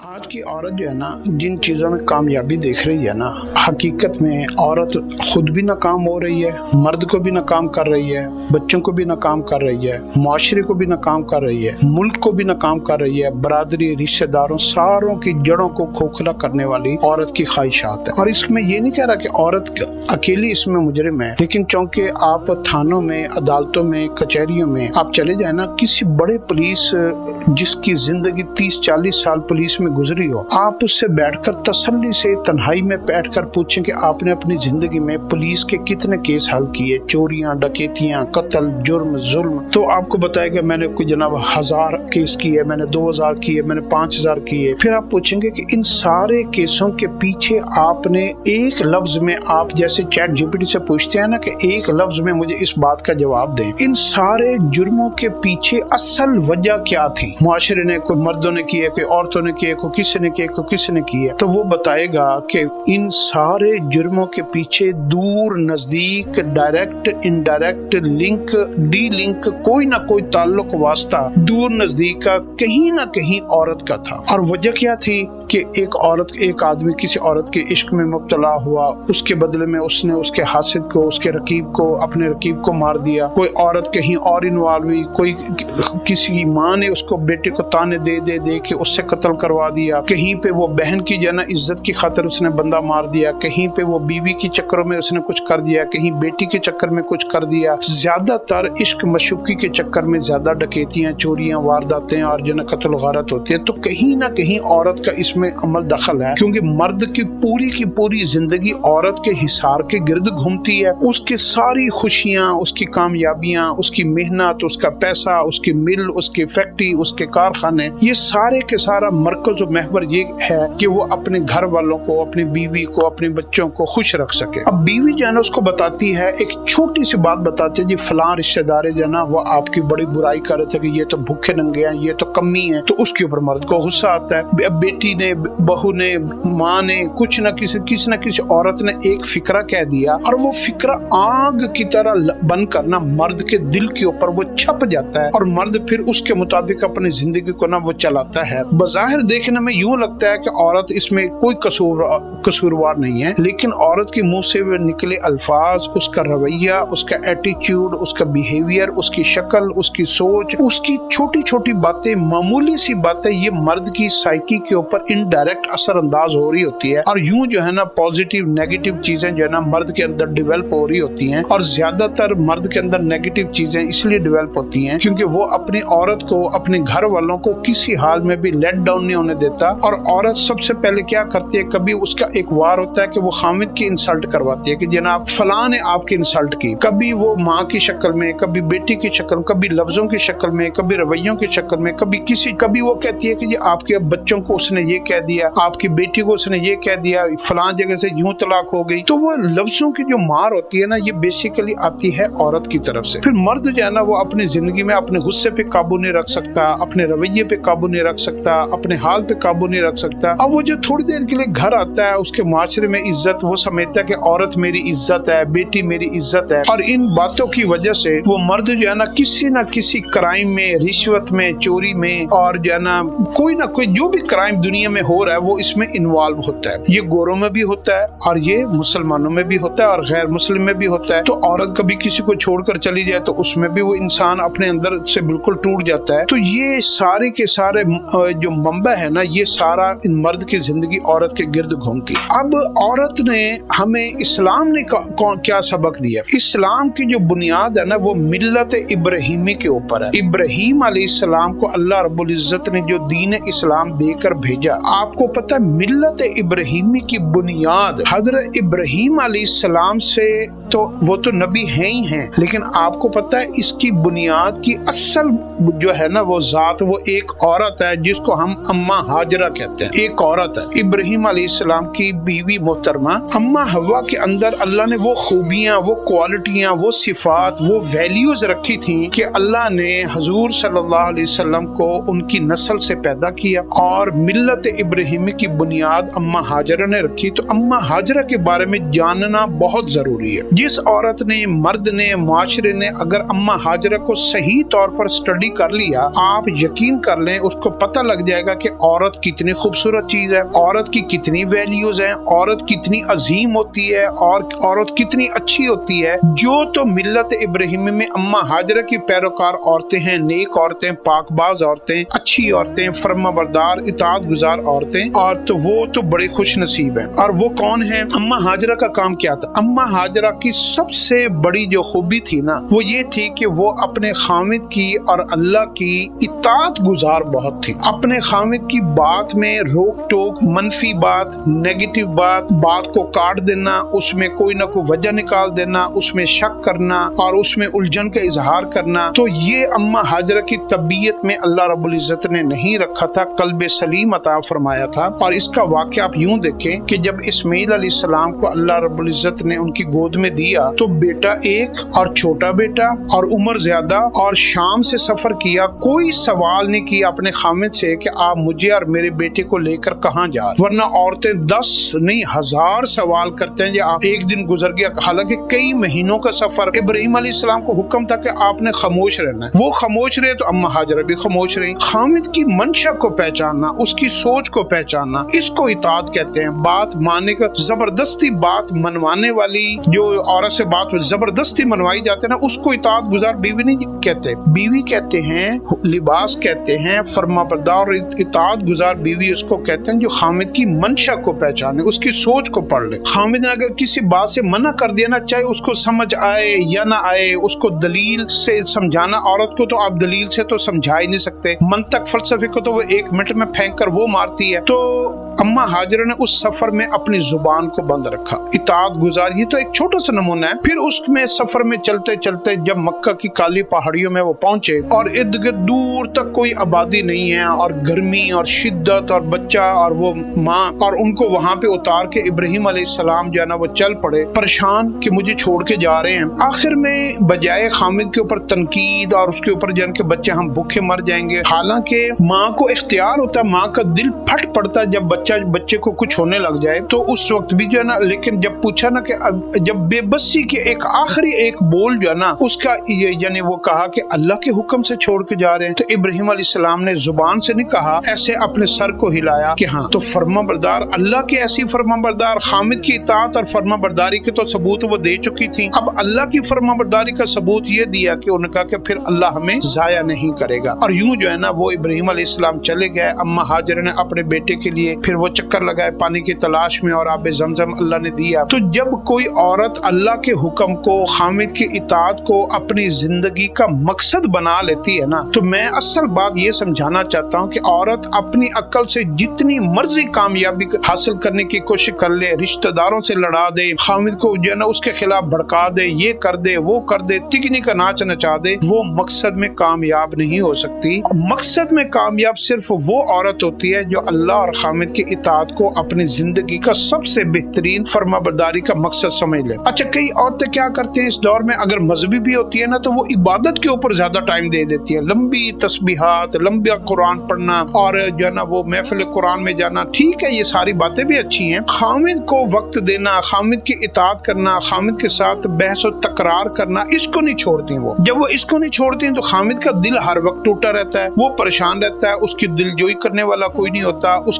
آج کی عورت جو ہے نا جن چیزوں میں کامیابی دیکھ رہی ہے نا، حقیقت میں عورت خود بھی ناکام ہو رہی ہے، مرد کو بھی ناکام کر رہی ہے، بچوں کو بھی ناکام کر رہی ہے، معاشرے کو بھی ناکام کر رہی ہے، ملک کو بھی ناکام کر رہی ہے، برادری، رشتہ داروں، ساروں کی جڑوں کو کھوکھلا کرنے والی عورت کی خواہشات ہے۔ اور اس میں یہ نہیں کہہ رہا کہ عورت اکیلی اس میں مجرم ہے، لیکن چونکہ آپ تھانوں میں، عدالتوں میں، کچہریوں میں آپ چلے جائیں نا، کسی بڑے پولیس جس کی زندگی 30-40 سال پولیس میں گزری ہو، آپ اس سے بیٹھ کر تسلی سے تنہائی میں بیٹھ کر پوچھیں کہ آپ نے اپنی زندگی میں پولیس کے کتنے کیس حل کیے، چوریاں، ڈکیتیاں، قتل، جرم، ظلم، تو آپ کو بتائے گا میں نے کوئی جناب 1000 کیس کیے، میں نے 2000 کیے، میں نے 5000 کیے۔ پھر آپ پوچھیں گے کہ ان سارے کیسوں کے پیچھے آپ نے ایک لفظ میں، آپ جیسے چیٹ جی پی ٹی سے پوچھتے ہیں نا کہ ایک لفظ میں مجھے اس بات کا جواب دیں، ان سارے جرموں کے پیچھے اصل وجہ کیا تھی؟ معاشرے نے، کوئی مردوں نے کیے، کوئی عورتوں نے کیے، کوئی کسی نے کیے، کوئی کسی نے کیے، تو وہ بتائے گا کہ ان سارے جرموں کے پیچھے دور نزدیک، direct, indirect, link, D link, کوئی نہ کوئی تعلق واسطہ دور نزدیک کا کہیں نہ کہیں عورت کا تھا۔ اور وجہ کیا تھی کہ ایک آدمی کسی عورت کے عشق میں مبتلا ہوا، اس کے بدلے میں اس نے اس کے حاسد کو، اس کے رقیب کو، اپنے رقیب کو مار دیا۔ کوئی عورت کہیں اور انوالو ہوئی، کوئی کسی کی ماں نے اس کو، بیٹے کو تانے دے دے دے کے اس سے قتل کروا دیا، کہیں پہ وہ بہن کی جو ہے نا عزت کی خاطر اس نے بندہ مار دیا، کہیں پہ وہ بیوی کی چکروں میں اس نے کچھ کر دیا، کہیں بیٹی کے چکر میں کچھ کر دیا۔ زیادہ تر عشق مشوقی کے چکر میں زیادہ ڈکیتیاں، چوریاں، وارداتیں اور جو ہے قتل و غارت ہوتی ہے۔ تو کہیں نہ کہیں عورت کا اس میں عمل دخل ہے، کیونکہ مرد کی پوری زندگی عورت کے حصار کے گرد گھومتی ہے۔ اس کی ساری خوشیاں، اس کی کامیابیاں، اس کی محنت، اس کا پیسہ، اس کی مل، اس کی فیکٹری، اس کے کارخانے، یہ سارے کے سارا مرکز و محور یہ ہے کہ وہ اپنے گھر والوں کو، اپنی بیوی کو، اپنے بچوں کو خوش رکھ سکے۔ اب بیوی جو ہے نا اس کو بتاتی ہے، ایک چھوٹی سی بات بتاتی ہے، جی فلاں رشتہ دار جو ہے نا وہ آپ کی بڑی برائی کر رہے تھے کہ یہ تو بھوکے ننگے ہیں، یہ تو کمی ہے، تو اس کے اوپر مرد کو غصہ آتا ہے۔ بیٹی نے، بہو نے، ماں نے، کچھ نہ کسی نہ کسی عورت نے ایک فکرہ کہہ دیا، اور وہ فکرہ آگ کی طرح بن کر نا مرد کے دل کے اوپر وہ چھپ جاتا ہے، اور مرد پھر اس کے مطابق اپنی زندگی کو نا وہ چلاتا ہے۔ بظاہر دیکھنے میں یوں لگتا ہے کہ عورت اس میں کوئی قصوروار نہیں ہے، لیکن عورت کے منہ سے نکلے الفاظ، اس کا رویہ، اس کا ایٹیچیوڈ، اس کا بیہیویئر، اس کی شکل، اس کی سوچ، اس کی چھوٹی چھوٹی باتیں، معمولی سی باتیں، یہ مرد کی سائیکی کے اوپر انڈائریکٹ اثر انداز ہو رہی ہوتی ہے، اور یوں جو ہے نا پازیٹیو نیگیٹو چیزیں جو ہے نا مرد کے اندر ڈیولپ ہو رہی ہوتی ہیں۔ اور زیادہ تر مرد کے اندر نیگیٹو چیزیں اس لیے ڈیولپ ہوتی ہیں کیونکہ وہ اپنی عورت کو، اپنے گھر والوں کو کسی حال میں بھی لیٹ ڈاؤن نہیں ہونے دیتا۔ اور عورت سب سے پہلے کیا کرتی ہے، کبھی اس کا ایک وار ہوتا ہے کہ وہ خامد کی انسلٹ کرواتی ہے کہ جناب فلاں نے آپ کی انسلٹ کی، کبھی وہ ماں کی شکل میں، کبھی بیٹی کی شکل میں، کبھی لفظوں کی شکل میں، کبھی رویوں کی شکل میں، کبھی وہ کہتی ہے کہ جی آپ کے بچوں کو اس نے یہ کہہ دیا، آپ کی بیٹی کو اس نے یہ کہہ دیا، فلاں جگہ سے یوں طلاق ہو گئی۔ تو وہ لفظوں کی جو مار ہوتی ہے نا، یہ بیسیکلی آتی ہے عورت کی طرف سے۔ پھر مرد جو ہے نا وہ اپنی زندگی میں اپنے غصے پہ قابو نہیں رکھ سکتا، اپنے رویے پہ قابو نہیں رکھ سکتا، اپنے حال پہ قابو نہیں رکھ سکتا۔ اب وہ جو تھوڑی دیر کے لیے گھر آتا ہے، اس کے معاشرے میں عزت، وہ سمجھتا ہے کہ عورت میری عزت ہے، بیٹی میری عزت ہے، اور ان باتوں کی وجہ سے وہ مرد جو ہے نا کسی کرائم میں، رشوت میں، چوری میں، اور جو ہے نا کوئی نہ کوئی جو بھی کرائم دنیا میں ہو رہا ہے وہ اس میں انوالو ہوتا ہے۔ یہ گوروں میں بھی ہوتا ہے، اور یہ مسلمانوں میں بھی ہوتا ہے، اور غیر مسلم میں بھی ہوتا ہے۔ تو عورت کبھی کسی کو چھوڑ کر چلی جائے تو اس میں بھی وہ انسان اپنے اندر سے بالکل ٹوٹ جاتا ہے۔ تو یہ سارے کے سارے جو منبع ہے نا، یہ سارا ان مرد کی زندگی عورت کے گرد گھومتی۔ اب عورت نے ہمیں، اسلام نے کیا سبق دیا؟ اسلام کی جو بنیاد ہے نا وہ ملت ابراہیمی کے اوپر ہے۔ ابراہیم علیہ السلام کو اللہ رب العزت نے جو دین اسلام دے کر بھیجا، آپ کو پتہ ملت ابراہیمی کی بنیاد حضرت ابراہیم علیہ السلام سے، تو وہ تو نبی ہیں ہی ہیں، لیکن آپ کو پتہ ہے اس کی بنیاد کی اصل جو ہے نا وہ ذات، وہ ایک عورت ہے جس کو ہم اماں ہاجرہ کہتے ہیں۔ ایک عورت ہے، ابراہیم علیہ السلام کی بیوی محترمہ اماں حوا کے اندر اللہ نے وہ خوبیاں، وہ کوالٹیاں، وہ صفات، وہ ویلیوز رکھی تھیں کہ اللہ نے حضور صلی اللہ علیہ وسلم کو ان کی نسل سے پیدا کیا، اور ملت ابراہیمی کی بنیاد اماں ہاجرہ نے رکھی۔ تو اماں ہاجرہ کے بارے میں جاننا بہت ضروری ہے۔ جس عورت نے، مرد نے، معاشرے نے اگر اماں ہاجرہ کو صحیح طور پر اسٹڈی کر لیا، آپ یقین کر لیں اس کو پتہ لگ جائے گا کہ عورت کتنی خوبصورت چیز ہے، عورت کی کتنی ویلیوز ہیں، عورت کتنی عظیم ہوتی ہے اور عورت کتنی اچھی ہوتی ہے۔ جو تو ملت ابراہیمی میں اما ہاجرہ کی پیروکار عورتیں ہیں، نیک عورتیں، پاک باز عورتیں، اچھی عورتیں، فرما بردار اطاعت گزار عورتیں، اور تو وہ تو بڑے خوش نصیب ہیں۔ اور وہ کون ہیں؟ اما ہاجرہ کا کام کیا تھا؟ اما ہاجرہ کی سب سے بڑی جو خوبی تھی نا، وہ یہ تھی کہ وہ اپنے خامد کی اور اللہ کی اطاعت گزار بہت تھی۔ اپنے خامد کی بات میں روک ٹوک، منفی بات، نیگیٹو بات کو کاٹ دینا، اس میں کوئی نہ کوئی وجہ نکال دینا، اس میں شک کرنا اور اس میں الجھن کا اظہار کرنا، تو یہ اما ہاجرہ کی طبیعت میں اللہ رب العزت نے نہیں رکھا تھا، قلب سلیم عطا فرمایا تھا۔ اور اس کا واقعہ آپ یوں دیکھیں کہ جب اسماعیل علیہ السلام کو اللہ رب العزت نے ان کی گود میں دیا تو بیٹا ایک اور چھوٹا بیٹا اور عمر زیادہ، اور شام سے سفر کیا، کوئی سوال نہیں کیا اپنے خامد سے کہ آپ مجھے اور میرے بیٹے کو لے کر کہاں جا رہے، ورنہ عورتیں 10 نہیں 1000 سوال کرتے ہیں۔ آپ ایک دن گزر گیا، حالانکہ کئی مہینوں کا سفر، ابراہیم علیہ السلام کو حکم تھا کہ آپ نے خاموش رہنا ہے، وہ خاموش رہے تو اما ہاجرہ بھی خاموش رہی۔ خامد کی منشا کو پہچاننا، اس کی سوچ کو پہچاننا، اس کو اطاعت کہتے ہیں۔ بات ماننے کا، زبردستی بات منوانے والی، جو عورت سے بات زبردستی منوائی جاتے ہیں نا، اس کو اطاعت گزار بیوی نہیں کہتے، بیوی کہتے ہیں، لباس کہتے ہیں، فرما بردار اطاعت گزار بیوی اس کو کہتے ہیں جو خامد کی منشا کو پہچانے، اس کی سوچ کو پڑھ لے۔ خامد نے اگر کسی بات سے منع کر دیا نا، چاہے اس کو سمجھ آئے یا نہ آئے، اس کو دلیل سے سمجھانا، عورت کو تو آپ دلیل سے تو سمجھا ہی نہیں سکتے، منطق فلسفے کو تو وہ 1 منٹ میں پھینک کر وہ مارتی ہے۔ تو اما ہاجرہ نے اس سفر میں اپنی زبان کو بند رکھا، اطاعت گزار، یہ تو ایک چھوٹا سا نمونہ ہے۔ پھر اس میں سفر میں چلتے چلتے جب مکہ کی کالی پہاڑیوں میں وہ پہنچے اور ارد گرد دور تک کوئی آبادی نہیں ہے، اور گرمی اور شدت اور بچہ اور وہ ماں، اور ان کو وہاں پہ اتار کے ابراہیم علیہ السلام جو ہے نا وہ چل پڑے پریشان کہ مجھے چھوڑ کے جا رہے ہیں۔ آخر میں بجائے خامد کے اوپر تنقید اور اس کے اوپر جن کے بچے ہم بھوکے مر جائیں گے، حالانکہ ماں کو اختیار ہوتا ہے، ماں کا دل پھٹ پڑتا جب بچے کو کچھ ہونے لگ جائے، تو اس وقت بھی جو ہے نا، لیکن جب پوچھا نا کہ جب بے بسی کے ایک آخری ایک بول جو ہے نا اس کا یعنی وہ کہا کہ اللہ کے حکم سے چھوڑ کے جا رہے ہیں، تو ابراہیم علیہ السلام نے زبان سے نہیں کہا، ایسے اپنے سر کو ہلایا کہ ہاں، تو فرما بردار اللہ کے ایسی فرما بردار، خامد کی اطاعت اور فرما برداری کے تو ثبوت وہ دے چکی تھی، اب اللہ کی فرما برداری کا ثبوت یہ دیا کہ انہوں نے کہا کہ پھر اللہ ہمیں ضائع نہیں کرے گا۔ اور یوں جو ہے نا وہ ابراہیم علیہ السلام چلے گئے، اما ہاجرہ نے اپنے بیٹے کے لیے پھر وہ چکر لگائے پانی کی تلاش میں، اور آب زمزم اللہ نے دیا۔ تو جب کوئی عورت اللہ کے حکم کو، خامد کی اطاعت کو اپنی زندگی کا مقصد بنا لیتی ہے نا، تو میں اصل بات یہ سمجھانا چاہتا ہوں کہ عورت اپنی عقل سے جتنی مرضی کامیابی حاصل کرنے کی کوشش کر لے، رشتہ داروں سے لڑا دے، خامد کو جو ہے نا اس کے خلاف بھڑکا دے، یہ کر دے، وہ کر دے، تکنی کا ناچ نچا دے، وہ مقصد میں کامیاب نہیں ہو سکتی۔ مقصد میں کامیاب صرف وہ عورت ہوتی ہے جو اللہ اور خامد کی اطاعت کو اپنی زندگی کا سب سے بہترین فرما برداری کا مقصد سمجھ لے۔ اچھا، کئی عورتیں کیا کرتی ہیں اس دور میں، اگر مذہبی بھی ہوتی ہے نا تو وہ عبادت کے اوپر زیادہ ٹائم دے دیتی ہے، لمبی تسبیحات، لمبا قرآن پڑھنا، اور جو ہے نا وہ محفل قرآن میں جانا، ٹھیک ہے یہ ساری باتیں بھی اچھی ہیں، خامد کو وقت دینا، خامد کی اطاعت کرنا، خامد کے ساتھ بحث و تکرار کرنا، اس کو نہیں چھوڑتی وہ۔ جب وہ اس کو نہیں چھوڑتی تو خامد کا دل ہر وقت ٹوٹا رہتا ہے، وہ پریشان رہتا ہے، اس کی دل جوئی کرنے والا کوئی نہیں ہوتا، اس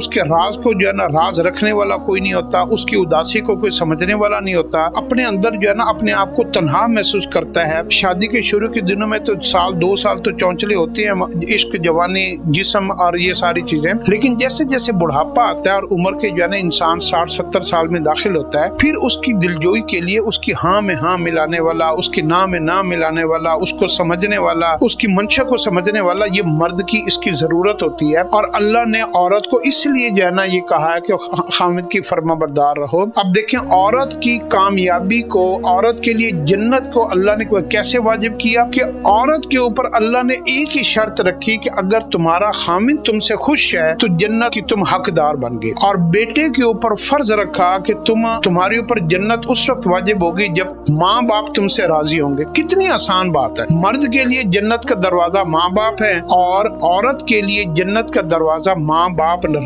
کے راز کو جو ہے نا راز رکھنے والا کوئی نہیں ہوتا، اس کی اداسی کو کوئی سمجھنے والا نہیں ہوتا، اپنے اندر جو ہے نا اپنے آپ کو تنہا محسوس کرتا ہے۔ شادی کے شروع کے دنوں میں تو 1-2 سال تو چونچلے ہوتے ہیں، عشق، جوانی، جسم اور یہ ساری چیزیں، لیکن جیسے جیسے بڑھاپا آتا ہے اور عمر کے جو ہے نا انسان 60-70 سال میں داخل ہوتا ہے، پھر اس کی دلجوئی کے لیے اس کی ہاں میں ہاں ملانے والا، اس کی نہ میں نہ ملانے والا، اس کو سمجھنے والا، اس کی منشا کو سمجھنے والا، یہ مرد کی اس کی ضرورت ہوتی ہے۔ اور اللہ نے عورت کو اس لیے جو ہے نا یہ کہا ہے کہ خامد کی فرما بردار رہو۔ اب دیکھیں عورت کی کامیابی کو، عورت کے لیے جنت کو اللہ نے کیسے واجب کیا کہ عورت کے اوپر اللہ نے ایک ہی شرط رکھی کہ اگر تمہارا خامد تم سے خوش ہے تو جنت کی تم حقدار بن گئے، اور بیٹے کے اوپر فرض رکھا کہ تمہارے اوپر جنت اس وقت واجب ہوگی جب ماں باپ تم سے راضی ہوں گے۔ کتنی آسان بات ہے، مرد کے لیے جنت کا دروازہ ماں باپ ہے، اور عورت کے لیے جنت کا دروازہ ماں باپ